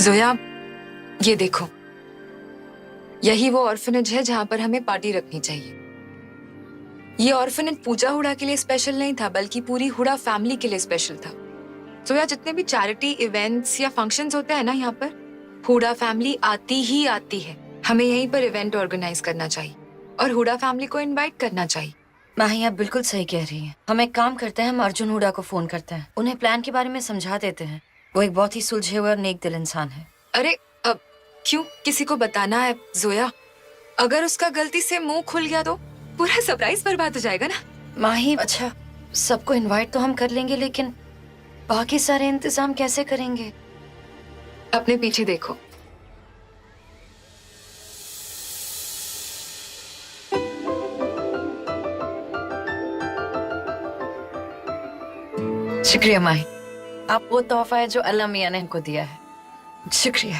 जोया, ये देखो, यही वो ऑर्फनेज है जहां पर हमें पार्टी रखनी चाहिए। ये ऑर्फनेज पूजा हुडा के लिए स्पेशल नहीं था, बल्कि पूरी हुडा फैमिली के लिए स्पेशल था। जोया, जितने भी चैरिटी इवेंट्स या फंक्शंस होते हैं ना, यहाँ पर हुडा फैमिली आती ही आती है। हमें यहीं पर इवेंट ऑर्गेनाइज करना चाहिए और हुडा फैमिली को इनवाइट करना चाहिए। माही, आप बिल्कुल सही कह रही हैं। हम एक काम करते हैं, हम अर्जुन हुडा को फोन करते हैं, उन्हें प्लान के बारे में समझा देते हैं। वो एक बहुत ही सुलझे हुए और नेक दिल इंसान है। अरे अब क्यों किसी को बताना है जोया? अगर उसका गलती से मुंह खुल गया तो पूरा सरप्राइज बर्बाद हो जाएगा ना। माही, अच्छा, सबको इनवाइट तो हम कर लेंगे, लेकिन बाकी सारे इंतजाम कैसे करेंगे? अपने पीछे देखो। शुक्रिया माही, आप वो तोहफा है जो अल्लाह मियां ने हमको दिया है। शुक्रिया।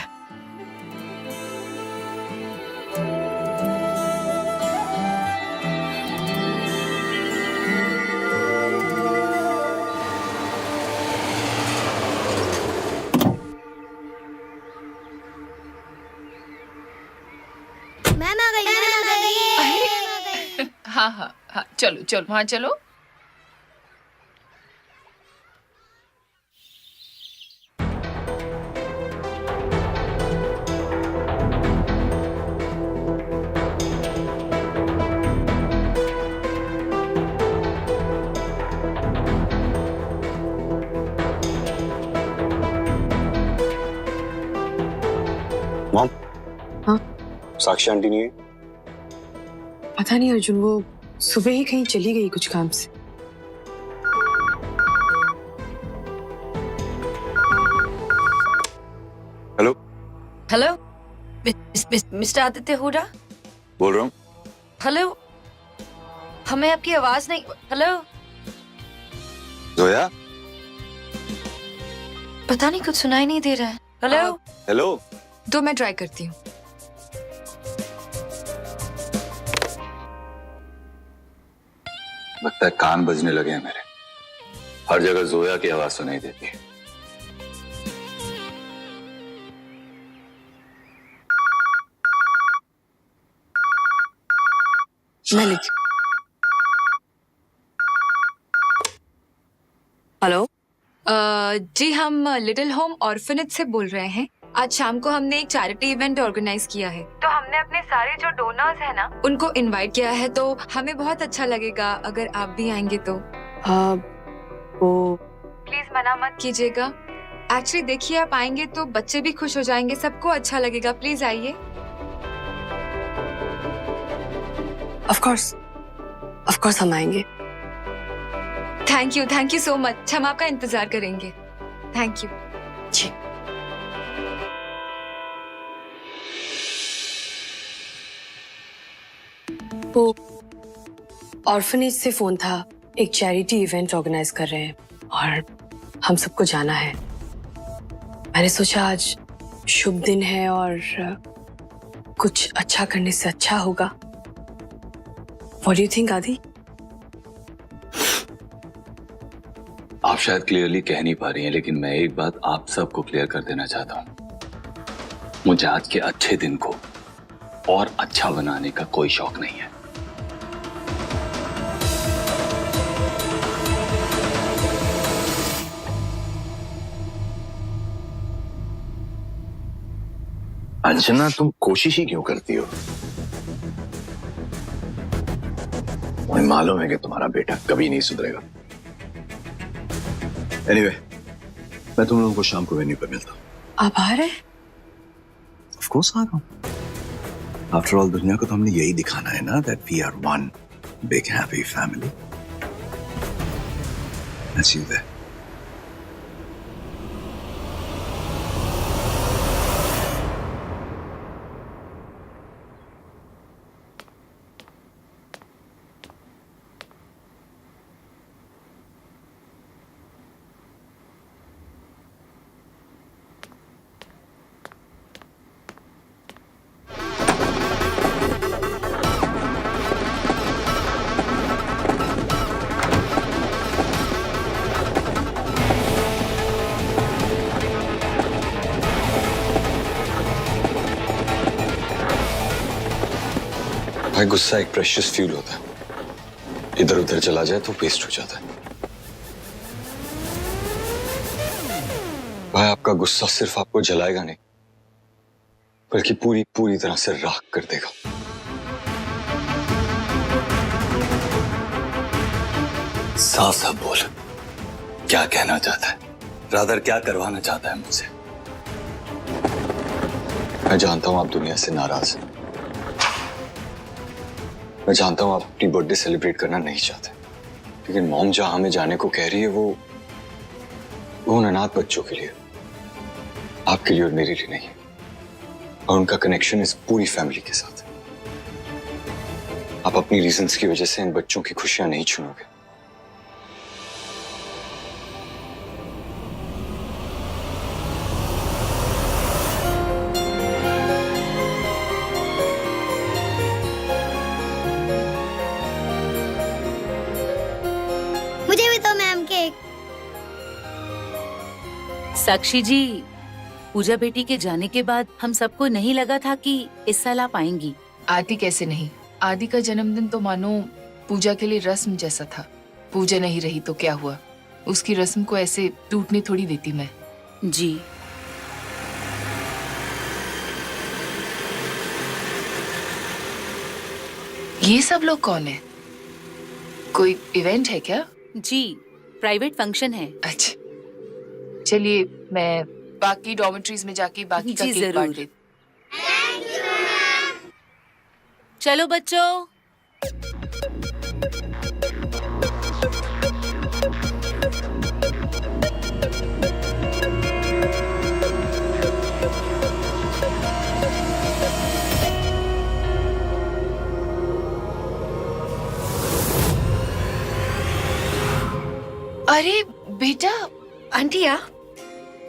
मैम आ गई, मैम आ गई। हाँ हाँ हाँ, चलो चलो वहाँ चलो। मॉम। हाँ? साक्षी आंटी नहीं है? पता नहीं अर्जुन, वो सुबह ही कहीं चली गई कुछ काम से। Hello hello, mister Aditya Hooda बोल रहा हूँ। हेलो, हमें आपकी आवाज नहीं। हेलो, जोया। पता नहीं, कुछ सुनाई नहीं दे रहा है। Hello hello. तो मैं ट्राई करती हूँ। लगता है कान बजने लगे हैं मेरे। हर जगह जोया की आवाज सुनाई देती है। मैं लिख। हेलो, जी, हम लिटिल होम ऑर्फनेज से बोल रहे हैं। आज शाम को हमने एक चैरिटी इवेंट ऑर्गेनाइज किया है, तो हमने अपने सारे जो डोनर्स हैं ना, उनको इनवाइट किया है। तो हमें बहुत अच्छा लगेगा अगर आप भी आएंगे तो। वो प्लीज मना मत कीजिएगा। एक्चुअली देखिए, आप आएंगे तो बच्चे भी खुश हो जाएंगे, सबको अच्छा लगेगा। प्लीज आइए। ऑफ कोर्स हम आएंगे। Thank you so much. हम आपका इंतजार करेंगे। थैंक यू जी। वो ऑर्फनेज से फोन था, एक चैरिटी इवेंट ऑर्गेनाइज कर रहे हैं और हम सबको जाना है। मैंने सोचा आज शुभ दिन है और कुछ अच्छा करने से अच्छा होगा। What do you think, आदि? आप शायद क्लियरली कह नहीं पा रही हैं, लेकिन मैं एक बात आप सबको क्लियर कर देना चाहता हूं। मुझे आज के अच्छे दिन को और अच्छा बनाने का कोई शौक नहीं है। अंजना, तुम कोशिश ही क्यों करती हो? मुझे मालूम है कि तुम्हारा बेटा कभी नहीं सुधरेगा। Anyway, मैं तुम लोगों को शाम को वेन्यू पर मिलता हूँ। आप आ रहे हैं? Of course आ रहा हूँ। After all, दुनिया को तो हमने यही दिखाना है ना, that we are one big happy family. I'll see you there. भाई गुस्सा एक प्रेशियस फ्यूल होता है, इधर उधर चला जाए तो वेस्ट हो जाता है। भाई आपका गुस्सा सिर्फ आपको जलाएगा नहीं, बल्कि पूरी पूरी तरह से राख कर देगा। साफ साफ बोल, क्या कहना चाहता है, रादर क्या करवाना चाहता है मुझसे। मैं जानता हूं आप दुनिया से नाराज हैं, मैं जानता हूं आप अपनी बर्थडे सेलिब्रेट करना नहीं चाहते, लेकिन मॉम जहां हमें जाने को कह रही है वो उन अनाथ बच्चों के लिए, आपके लिए और मेरे लिए नहीं है। और उनका कनेक्शन इस पूरी फैमिली के साथ। आप अपनी रीजंस की वजह से इन बच्चों की खुशियां नहीं छीनोगे। मुझे भी तो मैम केक। साक्षी जी, पूजा बेटी के जाने के बाद हम सबको नहीं लगा था कि इस साल आप आएंगी। आदि कैसे नहीं, आदि का जन्मदिन तो मानो पूजा के लिए रस्म जैसा था। पूजा नहीं रही तो क्या हुआ, उसकी रस्म को ऐसे टूटने थोड़ी देती मैं। जी ये सब लोग कौन है? कोई इवेंट है क्या? जी, प्राइवेट फंक्शन है। अच्छा, चलिए मैं बाकी डॉर्मेट्रीज में जाके बाकी का जी, केक जरूर। काट देती। चलो बच्चों। अरे बेटा, आंटी आप?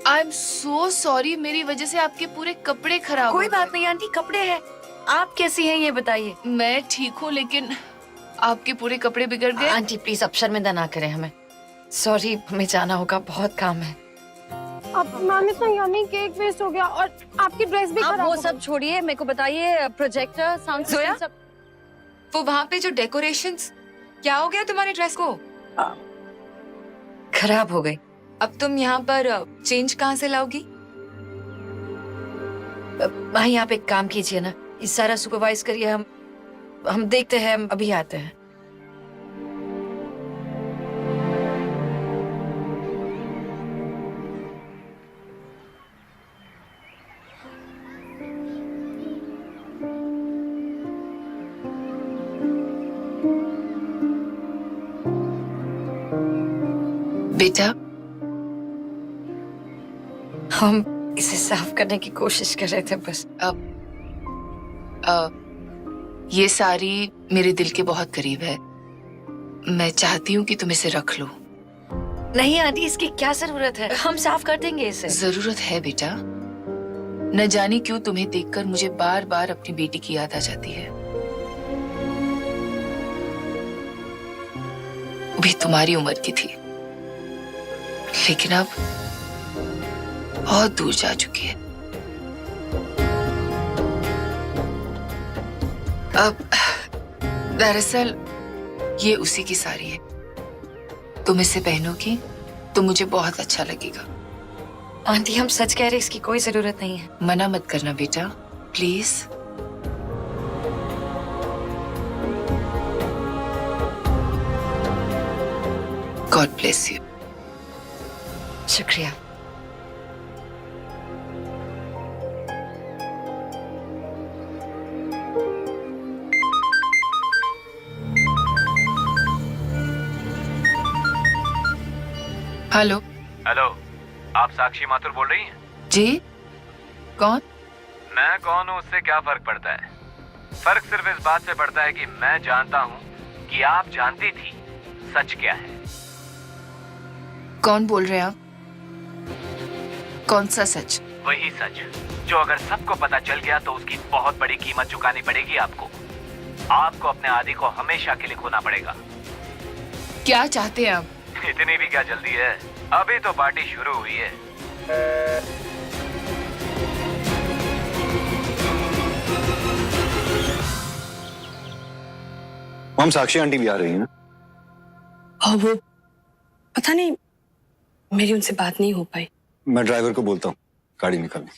आई एम सो सॉरी, मेरी वजह से आपके पूरे कपड़े खराब कोई हो गए। बात नहीं आंटी, कपड़े हैं। आप कैसी हैं ये बताइए। मैं ठीक हूँ, लेकिन आपके पूरे कपड़े बिगड़ गए। आंटी प्लीज अब शर्मिंदा ना करें हमें। सॉरी, हमें जाना होगा, बहुत काम है। अब मैंने तो यानी केक वेस्ट हो गया और आपकी ड्रेस भी आप खराब वो हो सब छोड़िए, मेरे को बताइए प्रोजेक्टर, साउंड जोया? सिस्टम सब। वो वहां पे जो डेकोरेशंस, क्या हो गया तुम्हारे ड्रेस को? खराब हो गई। अब तुम यहाँ पर चेंज कहाँ से लाओगी? भाई आप एक काम कीजिए ना, इस सारा सुपरवाइज करिए, हम देखते हैं, हम अभी आते हैं। बेटा, हम इसे साफ करने की कोशिश कर रहे थे बस। ये साड़ी मेरे दिल के बहुत करीब है। मैं चाहती हूँ कि तुम इसे रख लो। नहीं आंटी, इसकी क्या जरूरत है, हम साफ कर देंगे इसे। जरूरत है बेटा, न जाने क्यों तुम्हें देखकर मुझे बार बार अपनी बेटी की याद आ जाती है। वो भी तुम्हारी उम्र की थी, लेकिन अब बहुत दूर जा चुकी है। अब दरअसल ये उसी की साड़ी है। तुम इसे पहनोगी तो मुझे बहुत अच्छा लगेगा। आंटी हम सच कह रहे, इसकी कोई जरूरत नहीं है। मना मत करना बेटा, प्लीज। God bless you. शुक्रिया। हेलो। हेलो, आप साक्षी माथुर बोल रही हैं? जी, कौन? मैं कौन हूँ उससे क्या फर्क पड़ता है? फर्क सिर्फ इस बात से पड़ता है कि मैं जानता हूँ कि आप जानती थी सच क्या है। कौन बोल रहे हैं आप? कौन सा सच? वही सच जो अगर सबको पता चल गया तो उसकी बहुत बड़ी कीमत चुकानी पड़ेगी आपको। आपको अपने आदि को हमेशा के लिए खोना पड़ेगा। क्या चाहते हैं आप? इतनी भी क्या जल्दी है, अभी तो पार्टी शुरू हुई है। हम साक्षी आंटी भी आ रही हैं ना? और वो पता नहीं, मेरी उनसे बात नहीं हो पाई। मैं ड्राइवर को बोलता हूँ गाड़ी निकालने।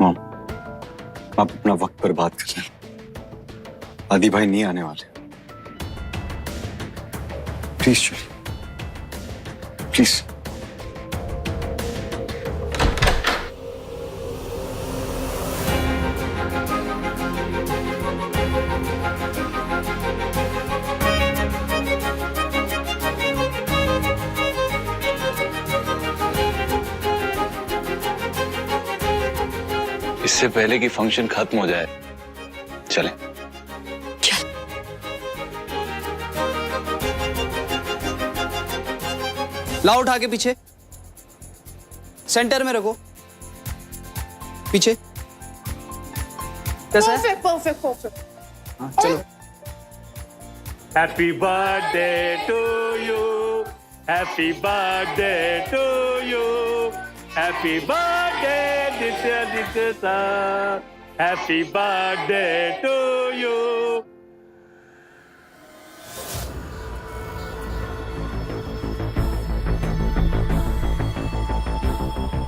मॉम, आप अपना वक्त पर बात कर लें। आदि भाई नहीं आने वाले। प्लीज चलिए, प्लीज। इससे पहले कि फंक्शन खत्म हो जाए, चलें। लाओ उठा के पीछे, सेंटर में रखो, पीछे। कैसा है? Perfect perfect. हाँ, चलो। Happy birthday to you, happy birthday to you, happy birthday Ditya sir, happy birthday to you.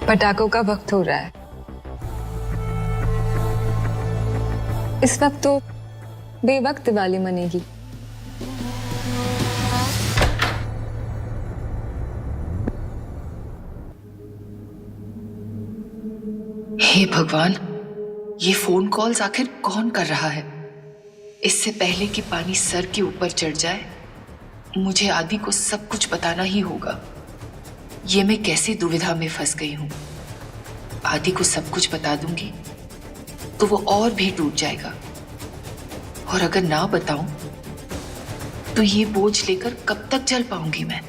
पटाखों का वक्त हो रहा है। इस वक्त तो बेवक्त दिवाली मनेगी। हे भगवान, ये फोन कॉल्स आखिर कौन कर रहा है? इससे पहले कि पानी सर के ऊपर चढ़ जाए, मुझे आदि को सब कुछ बताना ही होगा। ये मैं कैसी दुविधा में फंस गई हूं। आदि को सब कुछ बता दूंगी तो वो और भी टूट जाएगा, और अगर ना बताऊं तो ये बोझ लेकर कब तक चल पाऊंगी मैं?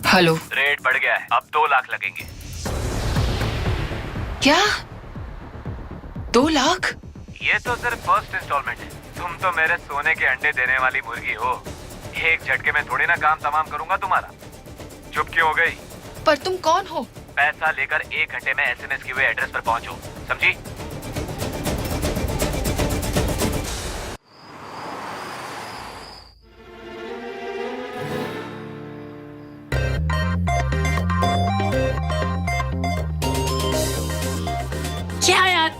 हेलो। रेट बढ़ गया है, अब 2 लाख लगेंगे। क्या 2 लाख? ये तो सिर्फ फर्स्ट इंस्टॉलमेंट है। तुम तो मेरे सोने के अंडे देने वाली मुर्गी हो। एक झटके में थोड़ी ना काम तमाम करूंगा तुम्हारा। चुप क्यों हो गई? पर तुम कौन हो? पैसा लेकर 1 घंटे में SMS किए हुए एड्रेस पर पहुंचो, समझी? क्या यार,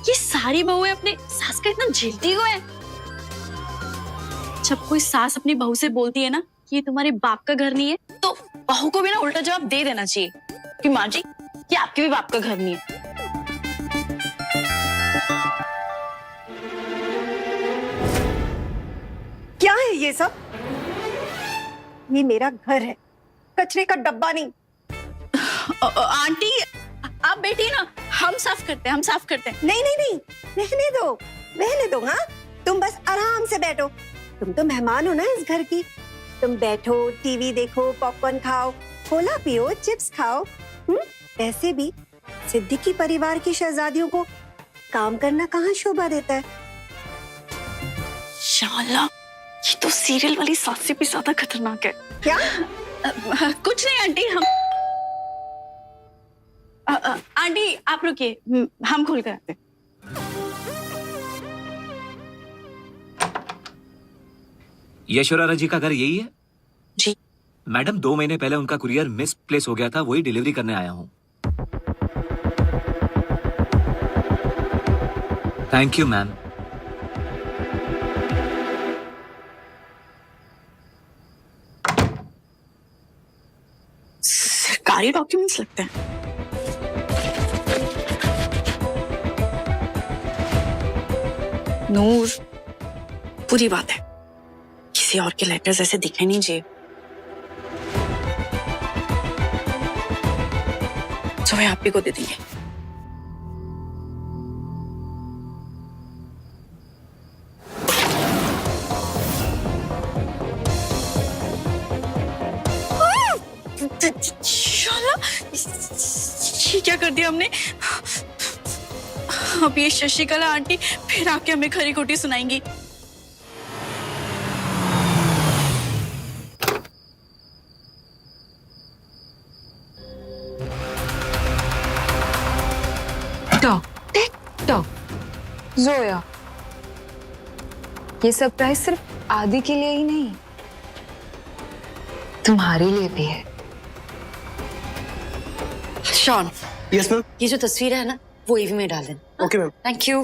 ये सारी बहुएं अपने सास का इतना झेलती क्यों है? जब कोई सास अपनी बहू से बोलती है ना कि ये तुम्हारे बाप का घर नहीं है, तो बहू को भी ना उल्टा जवाब दे देना चाहिए कि माँ जी, ये आपके भी बाप का घर नहीं है। क्या है ये सब? ये मेरा घर है, कचरे का डब्बा नहीं। आंटी, आप बैठिए ना, हम साफ करते हैं, हम साफ करते हैं। नहीं नहीं नहीं, रहने दो। हाँ, तुम बस आराम से बैठो। तुम तो मेहमान हो ना इस घर की। तुम बैठो, टीवी देखो, पॉपकॉर्न खाओ, कोला पियो, चिप्स खाओ। ऐसे भी सिद्दीकी परिवार की शहजादियों को काम करना कहाँ शोभा देता है। शाला, ये तो सीरियल वाली सास से भी ज्यादा खतरनाक है। क्या? कुछ नहीं आंटी, हम आंटी आप रुकिए, हम खोल कर आते हैं। यशोरारा जी का घर यही है? जी मैडम, 2 महीने पहले उनका कुरियर मिस प्लेस हो गया था, वही डिलीवरी करने आया हूँ। Thank you ma'am. सरकारी डॉक्यूमेंट्स लगते हैं। नूर, पूरी बात है, किसी और के लेटर्स ऐसे दिखने नहीं चाहिए। सुबह आप ही को दे देंगे। शाला, ये क्या कर दिया हमने? अब ये शशिकला आंटी फिर आके हमें खरी खोटी सुनाएंगी। Tock tick tock. जोया, ये सरप्राइज सिर्फ आदि के लिए ही नहीं, तुम्हारे लिए भी है। Shaun, yes ma'am. ये जो तस्वीर है ना, वो ईवी में डाल देना। Okay ma'am. Thank you.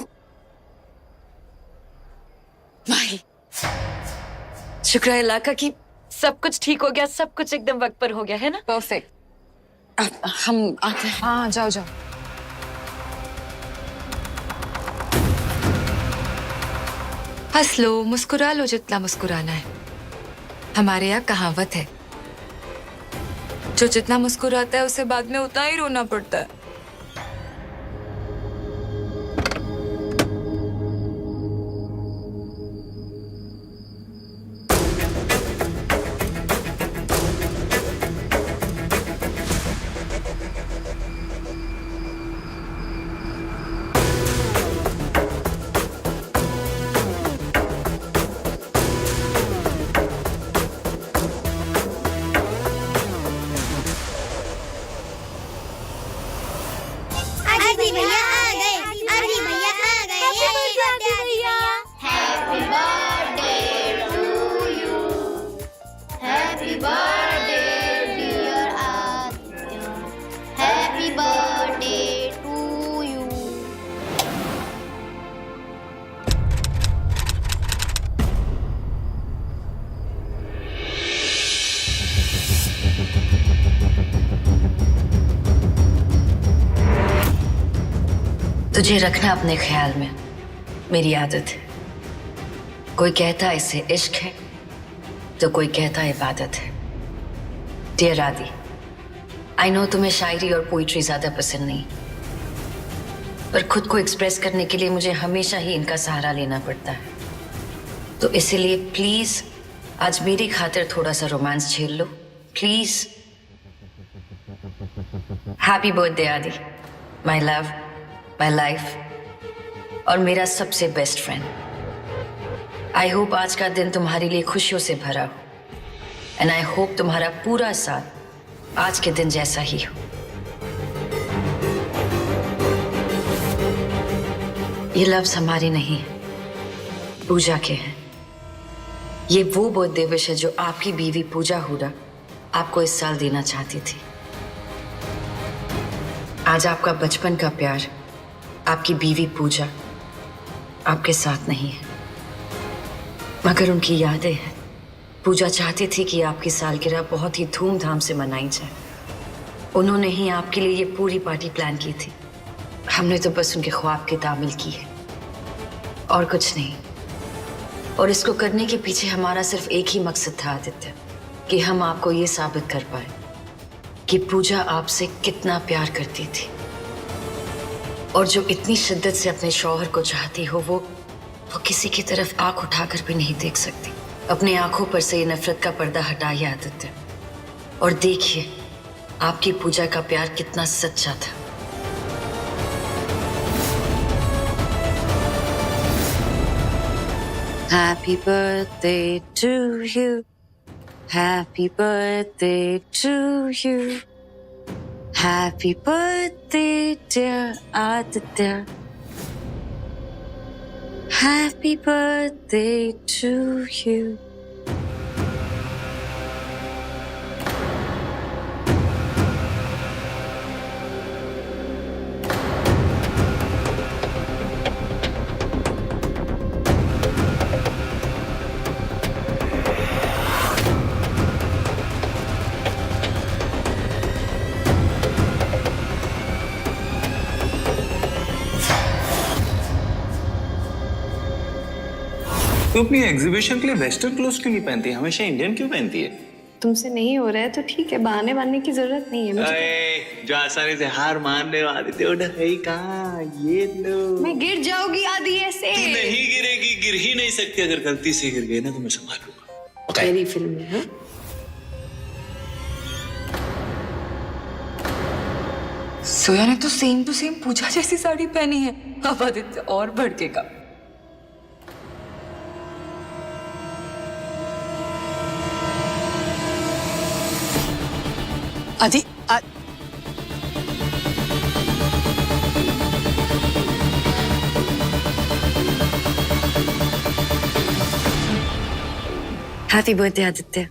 भाई, शुक्र है अल्लाह का कि सब कुछ ठीक हो गया, सब कुछ एकदम वक्त पर हो गया है ना। परफेक्ट। अब हम आते हैं। हाँ, जाओ जाओ। हंस लो, मुस्कुरा लो जितना मुस्कुराना है। हमारे यहाँ कहावत है, जो जितना मुस्कुराता है उसे बाद में उतना ही रोना पड़ता है। आदि भैया आ गए, आदि भैया आ गए, आदि भैया। Happy birthday to you, happy birthday dear Aditya, happy birthday to you. तुझे रखना अपने ख्याल में मेरी आदत है। कोई कहता है इसे इश्क है, तो कोई कहता है इबादत है। डियर आदि, आई नो तुम्हें शायरी और पोइट्री ज्यादा पसंद नहीं, पर खुद को एक्सप्रेस करने के लिए मुझे हमेशा ही इनका सहारा लेना पड़ता है। तो इसीलिए प्लीज आज मेरी खातिर थोड़ा सा रोमांस झेल लो, प्लीज। हैप्पी बर्थडे आदि, माई लव, माई लाइफ और मेरा सबसे बेस्ट फ्रेंड। आई होप आज का दिन तुम्हारे लिए खुशियों से भरा हो, एंड आई होप तुम्हारा पूरा साथ आज के दिन जैसा ही हो। ये लफ्ज हमारे नहीं है, पूजा के हैं। ये वो बर्थडे विश है जो आपकी बीवी पूजा हुडा आपको इस साल देना चाहती थी। आज आपका बचपन का प्यार, आपकी बीवी पूजा आपके साथ नहीं है, मगर उनकी यादें हैं। पूजा चाहती थी कि आपकी सालगिरह बहुत ही धूमधाम से मनाई जाए। उन्होंने ही आपके लिए ये पूरी पार्टी प्लान की थी। हमने तो बस उनके ख्वाब की तामील की है और कुछ नहीं। और इसको करने के पीछे हमारा सिर्फ एक ही मकसद था आदित्य, कि हम आपको ये साबित कर पाए कि पूजा आपसे कितना प्यार करती थी, और जो इतनी शिद्दत से अपने शौहर को चाहती हो वो किसी की तरफ आंख उठाकर भी नहीं देख सकती। अपनी आंखों पर से ये नफरत का पर्दा हटाइए आदित्य, और देखिए आपकी पूजा का प्यार कितना सच्चा था। Happy birthday to you, happy birthday to you, happy birthday dear Aditya, happy birthday to you. तो अपनी एग्जीबिशन के लिए वेस्टर्न क्लोथ क्यों नहीं पहनती है, हमेशा इंडियन क्यों पहनती है? तुमसे नहीं हो रहा है तो ठीक है, बहाने बांधने की जरूरत नहीं है मुझे। जो आसानी से हार मानने वाले थे उन्हें कहा, ये लो। मैं गिर जाऊंगी आदि ऐसे। तू नहीं गिरेगी, गिर ही नहीं सकती। अगर गलती से गिर गई ना तो मैं संभाल लूंगा। मेरी फिल्म में। हाँ, सोया ने तो सेम टू सेम पूजा जैसी साड़ी पहनी है। अब आदित्य और भड़केगा। आदि हैप्पी बर्थडे आदित्य।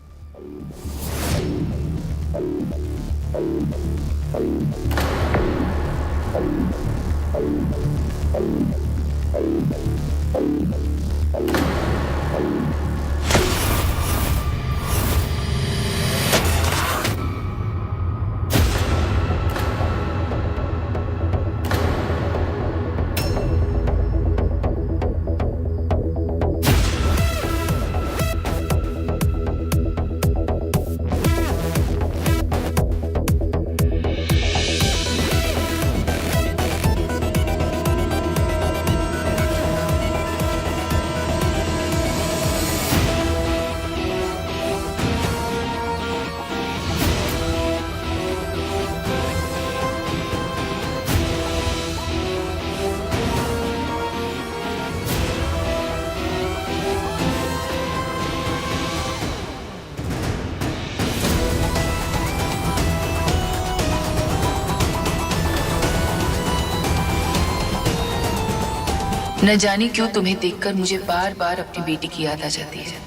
न जाने क्यों तुम्हें देखकर मुझे बार बार अपनी बेटी की याद आ जाती है।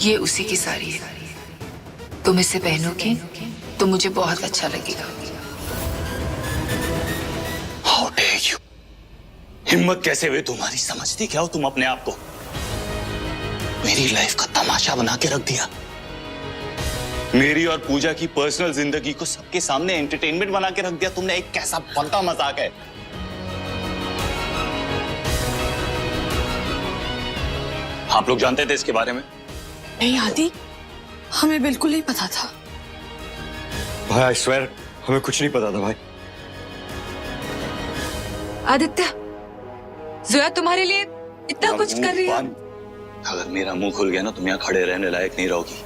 ये उसी की साड़ी है। तुम इसे पहनोगी तो मुझे बहुत अच्छा लगेगा। How dare you! हिम्मत कैसे हुई तुम्हारी? समझती क्या हो तुम अपने आप को? मेरी लाइफ का तमाशा बना के रख दिया। मेरी और पूजा की पर्सनल जिंदगी को सबके सामने एंटरटेनमेंट बना के रख दिया तुमने। एक कैसा बनता मजाक है। आप लोग जानते थे इसके बारे में? नहीं आदि, हमें बिल्कुल नहीं पता था। भाई आई स्वेयर हमें कुछ नहीं पता था भाई। आदित्य, जोया तुम्हारे लिए इतना कुछ कर रही है। अगर मेरा मुंह खुल गया ना तुम यहाँ खड़े रहने लायक नहीं रहोगी।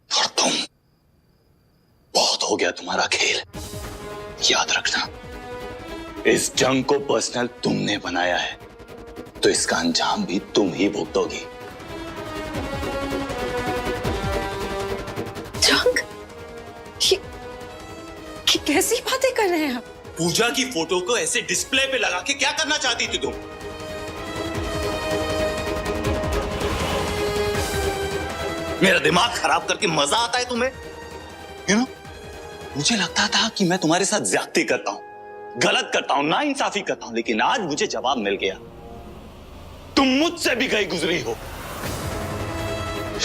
और तुम, बहुत हो गया तुम्हारा खेल। याद रखना, इस जंग को पर्सनल तुमने बनाया है तो इसका अंजाम भी तुम ही भुगतोगी। जंग? ये कैसी बातें कर रहे हैं आप? पूजा की फोटो को ऐसे डिस्प्ले पे लगा के क्या करना चाहती थी तुम? मेरा दिमाग खराब करके मजा आता है तुम्हें? यू नो, मुझे लगता था कि मैं तुम्हारे साथ ज्यादती करता हूं, गलत करता हूं, नाइंसाफी करता हूं, लेकिन आज मुझे जवाब मिल गया। तुम मुझसे भी गई गुजरी हो।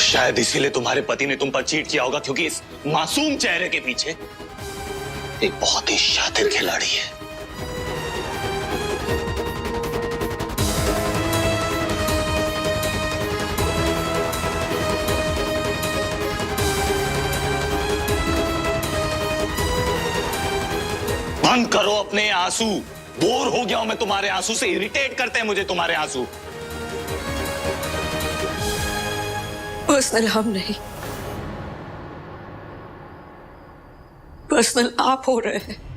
शायद इसीलिए तुम्हारे पति ने तुम पर चीट किया होगा, क्योंकि इस मासूम चेहरे के पीछे एक बहुत ही शातिर खिलाड़ी है। बंद करो अपने आंसू। बोर हो गया हूं मैं तुम्हारे आंसू से। इरिटेट करते हैं मुझे तुम्हारे आंसू। पर्सनल हम नहीं, पर्सनल आप हो रहे हैं।